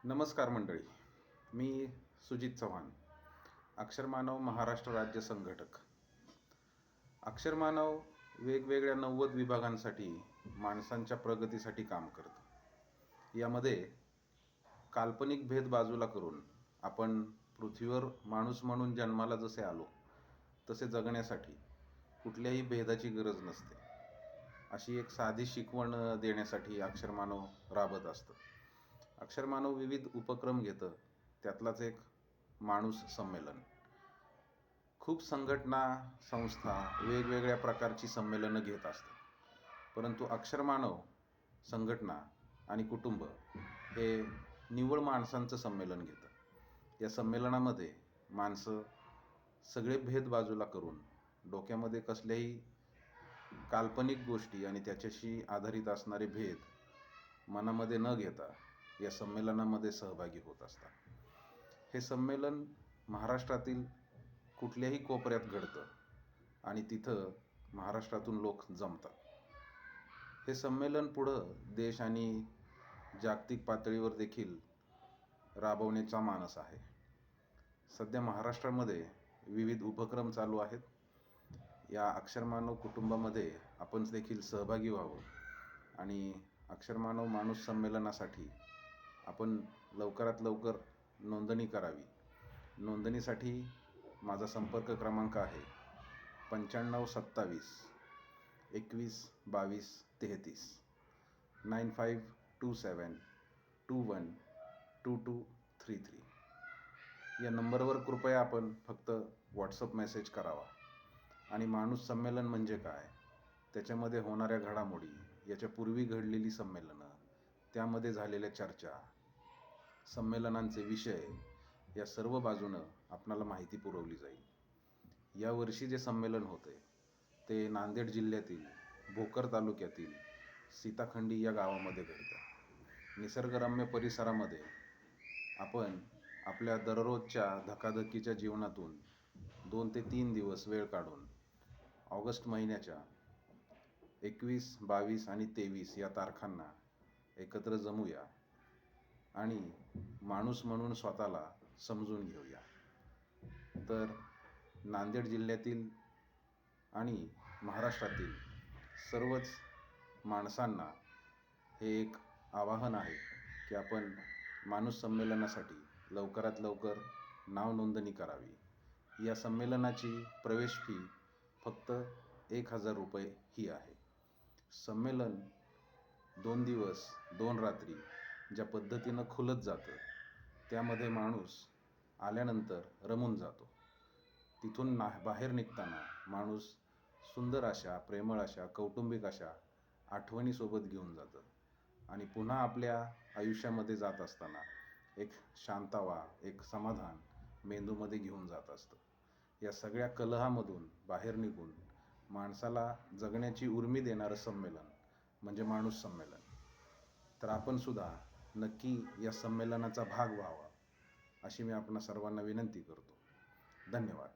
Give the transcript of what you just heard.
नमस्कार मंडळी, मी सुजित चव्हाण, अक्षरमानव महाराष्ट्र राज्य संघटक. अक्षरमानव वेगवेगळ्या 90 विभागांसाठी माणसांच्या प्रगतीसाठी काम करतं. यामध्ये काल्पनिक भेद बाजूला करून आपण पृथ्वीवर माणूस म्हणून जन्माला जसे आलो तसे जगण्यासाठी कुठल्याही भेदाची गरज नसते, अशी एक साधी शिकवण देण्यासाठी अक्षरमानव राबत असतं. अक्षरमानव विविध उपक्रम घेतं, त्यातलाच एक माणूस संमेलन. खूप संघटना, संस्था वेगवेगळ्या प्रकारची संमेलनं घेत असतात, परंतु अक्षरमानव संघटना आणि कुटुंब हे निव्वळ माणसांचं संमेलन घेतं. या संमेलनामध्ये माणसं सगळे भेद बाजूला करून डोक्यामध्ये कसल्याही काल्पनिक गोष्टी आणि त्याच्याशी आधारित असणारे भेद मनामध्ये न घेता या संमेलनामध्ये सहभागी होत असतात. हे संमेलन महाराष्ट्रातील कुठल्याही कोपऱ्यात घडतं आणि तिथं महाराष्ट्रातून लोक जमतात. हे संमेलन पुढं देश आणि जागतिक पातळीवर देखील राबवण्याचा मानस आहे. सध्या महाराष्ट्रामध्ये विविध उपक्रम चालू आहेत. या अक्षरमानव कुटुंबामध्ये आपण देखील सहभागी व्हावं आणि अक्षरमानव माणूस संमेलनासाठी आपण लवकरात लवकर नोंदणी करावी. नोंदणीसाठी माझा संपर्क क्रमांक आहे 9527 21 22 33 9527 21 2233. या नंबरवर कृपया आपण फक्त व्हॉट्सअप मेसेज करावा आणि माणूस संमेलन म्हणजे काय, त्याच्यामध्ये होणाऱ्या घडामोडी, याच्या पूर्वी घडलेली संमेलनं, त्यामध्ये झालेल्या चर्चा, संमेलनांचे विषय, या सर्व बाजूनं आपणाला माहिती पुरवली जाईल. यावर्षी जे संमेलन होते ते नांदेड जिल्ह्यातील भोकर तालुक्यातील सीताखंडी या गावामध्ये घडतं. निसर्गरम्य परिसरामध्ये आपण आपल्या दररोजच्या धकाधकीच्या जीवनातून 2 ते 3 दिवस वेळ काढून ऑगस्ट महिन्याच्या 21, 22 आणि 23 या तारखांना एकत्र जमूया आणि माणूस म्हणून स्वतःला समजून घेऊया. तर नांदेड जिल्ह्यातील आणि महाराष्ट्रातील सर्वच माणसांना हे एक आवाहन आहे की आपण माणूस संमेलनासाठी लवकरात लवकर नाव नोंदणी करावी. या संमेलनाची प्रवेश फी फक्त 1000 रुपये ही आहे. संमेलन 2 दिवस 2 रात्री ज्या पद्धतीनं खुलत जातं त्यामध्ये माणूस आल्यानंतर रमून जातो. तिथून बाहेर निघताना माणूस सुंदर अशा, प्रेमळ अशा, कौटुंबिक अशा आठवणीसोबत घेऊन जातं आणि पुन्हा आपल्या आयुष्यामध्ये जात असताना एक शांतता, एक समाधान मेंदूमध्ये घेऊन जात असतं. या सगळ्या कलहामधून बाहेर निघून माणसाला जगण्याची उर्मी देणारं संमेलन म्हणजे माणूस संमेलन. तर आपण सुद्धा नक्की या संमेलनाचा भाग व्हावा अशी मी आपणा सर्वांना विनंती करतो. धन्यवाद.